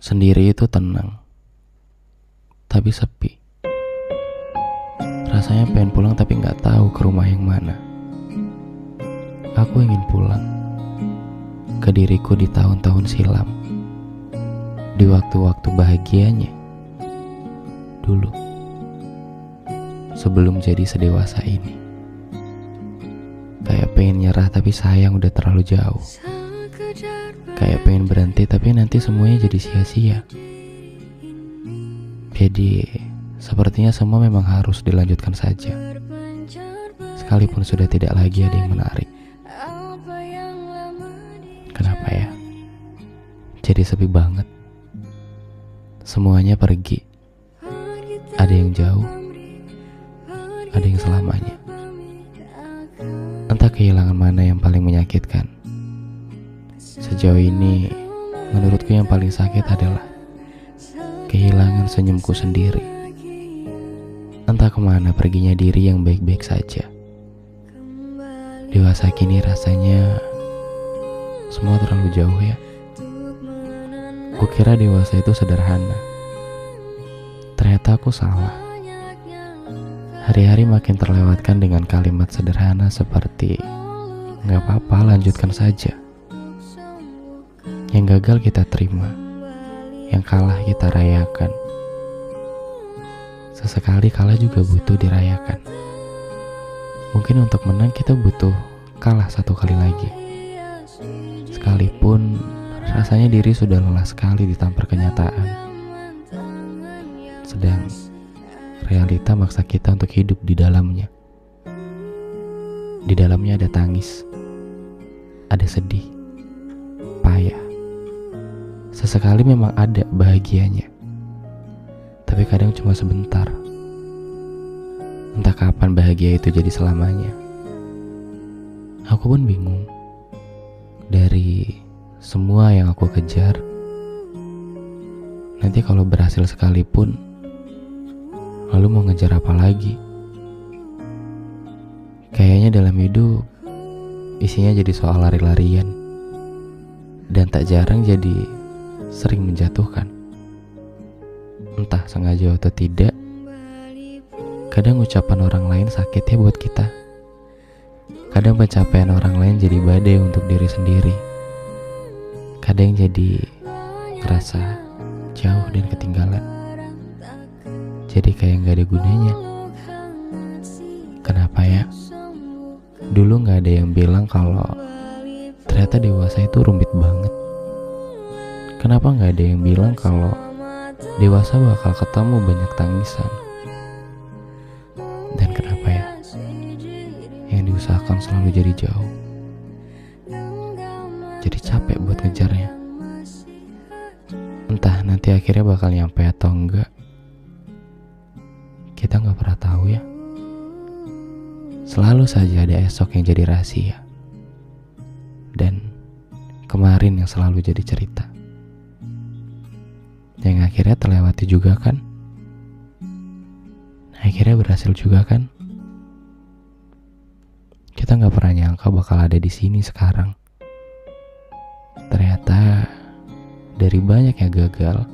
Sendiri itu tenang, tapi sepi. Rasanya pengen pulang tapi gak tahu ke rumah yang mana. Aku ingin pulang ke diriku di tahun-tahun silam, di waktu-waktu bahagianya dulu, sebelum jadi sedewasa ini. Kayak pengen nyerah tapi sayang udah terlalu jauh. Kayak pengen berhenti tapi nanti semuanya jadi sia-sia. Jadi sepertinya semua memang harus dilanjutkan saja, sekalipun sudah tidak lagi ada yang menarik. Kenapa ya? Jadi sepi banget. Semuanya pergi. Ada yang jauh, ada yang selamanya. Entah kehilangan mana yang paling menyakitkan. Sejauh ini, menurutku yang paling sakit adalah kehilangan senyumku sendiri. Entah kemana perginya diri yang baik-baik saja. Dewasa kini rasanya semua terlalu jauh ya. Kukira dewasa itu sederhana. Ternyata aku salah. Hari-hari makin terlewatkan dengan kalimat sederhana seperti "Gak apa-apa, lanjutkan saja." Yang gagal kita terima, yang kalah kita rayakan. Sesekali kalah juga butuh dirayakan. Mungkin untuk menang kita butuh kalah satu kali lagi. Sekalipun rasanya diri sudah lelah sekali ditampar kenyataan. Sedang realita maksa kita untuk hidup di dalamnya. Di dalamnya ada tangis, ada sedih, payah. Sesekali memang ada bahagianya, tapi kadang cuma sebentar. Entah kapan bahagia itu jadi selamanya. Aku pun bingung. Dari semua yang aku kejar, nanti kalau berhasil sekalipun, lalu mau ngejar apa lagi? Kayaknya dalam hidup isinya jadi soal lari-larian, dan tak jarang jadi sering menjatuhkan. Entah sengaja atau tidak, kadang ucapan orang lain sakitnya buat kita. Kadang pencapaian orang lain jadi badai untuk diri sendiri. Kadang jadi ngerasa jauh dan ketinggalan. Jadi kayak gak ada gunanya. Kenapa ya? Dulu gak ada yang bilang kalau ternyata dewasa itu rumit banget. Kenapa gak ada yang bilang kalau dewasa bakal ketemu banyak tangisan? Dan kenapa ya yang diusahakan selalu jadi jauh, jadi capek buat ngejarnya? Entah nanti akhirnya bakal nyampe atau enggak, kita gak pernah tahu ya. Selalu saja ada esok yang jadi rahasia, dan kemarin yang selalu jadi cerita, yang akhirnya terlewati juga kan. Akhirnya berhasil juga kan. Kita gak pernah nyangka bakal ada di sini sekarang. Ternyata dari banyak yang gagal,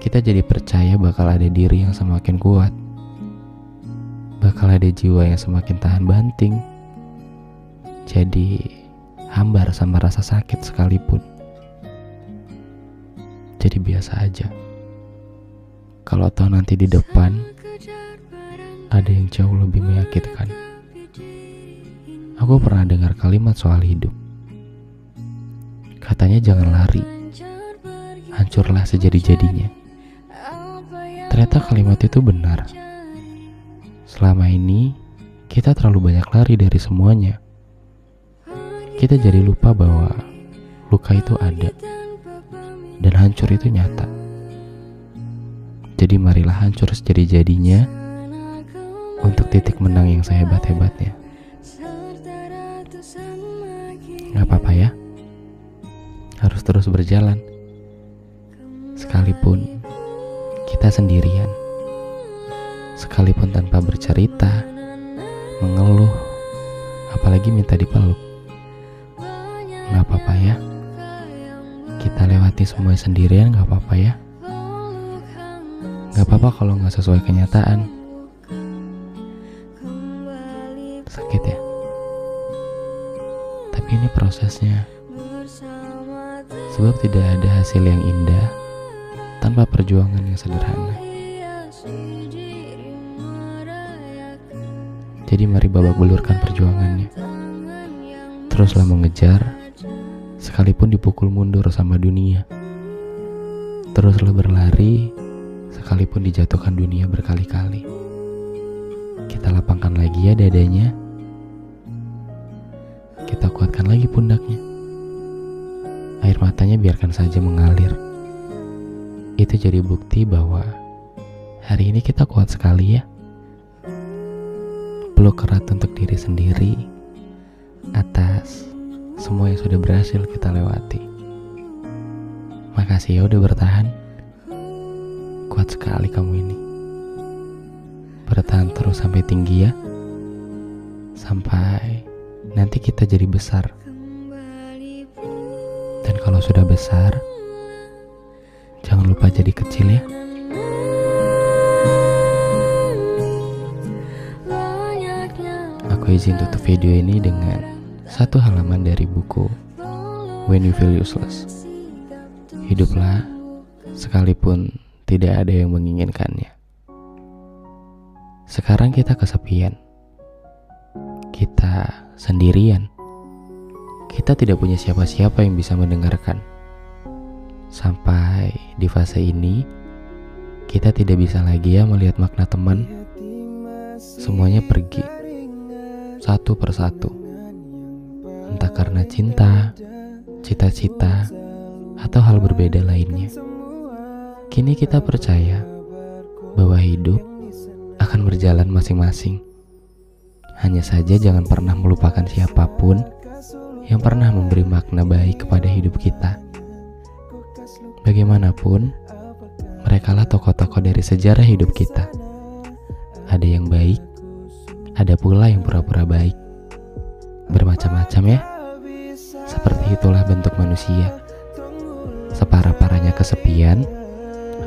kita jadi percaya bakal ada diri yang semakin kuat, bakal ada jiwa yang semakin tahan banting. Jadi hambar sama rasa sakit sekalipun. Jadi biasa aja. Kalau toh nanti di depan ada yang jauh lebih menyakitkan. Aku pernah dengar kalimat soal hidup. Katanya jangan lari, hancurlah sejadi-jadinya. Ternyata kalimat itu benar. Selama ini kita terlalu banyak lari dari semuanya. Kita jadi lupa bahwa luka itu ada, dan hancur itu nyata. Jadi marilah hancur sejadi-jadinya untuk titik menang yang sehebat-hebatnya. Gak apa-apa ya, harus terus berjalan. Sekalipun kita sendirian, sekalipun tanpa bercerita, mengeluh, apalagi minta dipeluk. Gak apa-apa ya, kita lewati melewati semua sendirian gak apa-apa ya. Gak apa-apa kalau gak sesuai kenyataan. Sakit ya. Tapi ini prosesnya. Sebab tidak ada hasil yang indah tanpa perjuangan yang sederhana. Jadi mari babak belurkan perjuangannya. Teruslah mengejar, sekalipun dipukul mundur sama dunia. Teruslah berlari, sekalipun dijatuhkan dunia berkali-kali. Kita lapangkan lagi ya dadanya. Kita kuatkan lagi pundaknya. Air matanya biarkan saja mengalir. Itu jadi bukti bahwa hari ini kita kuat sekali ya. Peluk erat untuk diri sendiri atas semua yang sudah berhasil kita lewati. Makasih ya udah bertahan. Kuat sekali kamu ini. Bertahan terus sampai tinggi ya. Sampai nanti kita jadi besar. Dan kalau sudah besar, jangan lupa jadi kecil ya. Aku izin tutup video ini dengan satu halaman dari buku When You Feel Useless. Hiduplah sekalipun tidak ada yang menginginkannya. Sekarang kita kesepian. Kita sendirian. Kita tidak punya siapa-siapa yang bisa mendengarkan. Sampai di fase ini, kita tidak bisa lagi ya melihat makna teman. Semuanya pergi, satu persatu. Entah karena cinta, cita-cita, atau hal berbeda lainnya. Kini kita percaya bahwa hidup akan berjalan masing-masing. Hanya saja jangan pernah melupakan siapapun yang pernah memberi makna baik kepada hidup kita. Bagaimanapun, merekalah tokoh-tokoh dari sejarah hidup kita. Ada yang baik, ada pula yang pura-pura baik. Bermacam-macam ya. Seperti itulah bentuk manusia. Separah-parahnya kesepian,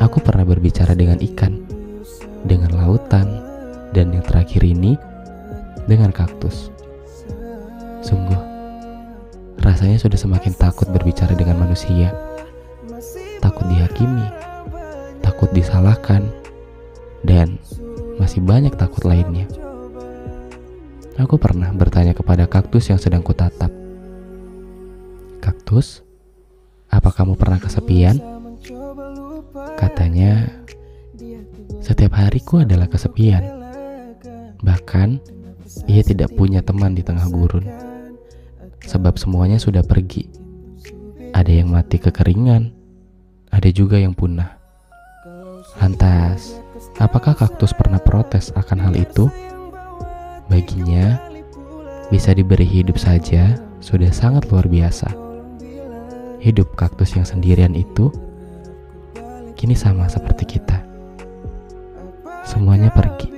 aku pernah berbicara dengan ikan, dengan lautan, dan yang terakhir ini dengan kaktus. Sungguh, rasanya sudah semakin takut berbicara dengan manusia. Takut dihakimi, takut disalahkan, dan masih banyak takut lainnya. Aku pernah bertanya kepada kaktus yang sedang kutatap. Kaktus, apa kamu pernah kesepian? Katanya, setiap hariku adalah kesepian. Bahkan, ia tidak punya teman di tengah gurun. Sebab semuanya sudah pergi. Ada yang mati kekeringan, ada juga yang punah. Lantas, apakah kaktus pernah protes akan hal itu? Baginya, bisa diberi hidup saja sudah sangat luar biasa. Hidup kaktus yang sendirian itu kini sama seperti kita. Semuanya pergi.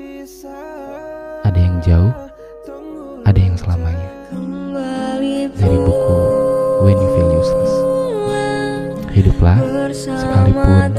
Ada yang jauh, ada yang selamanya. Dari buku When You Feel Useless. Hiduplah sekalipun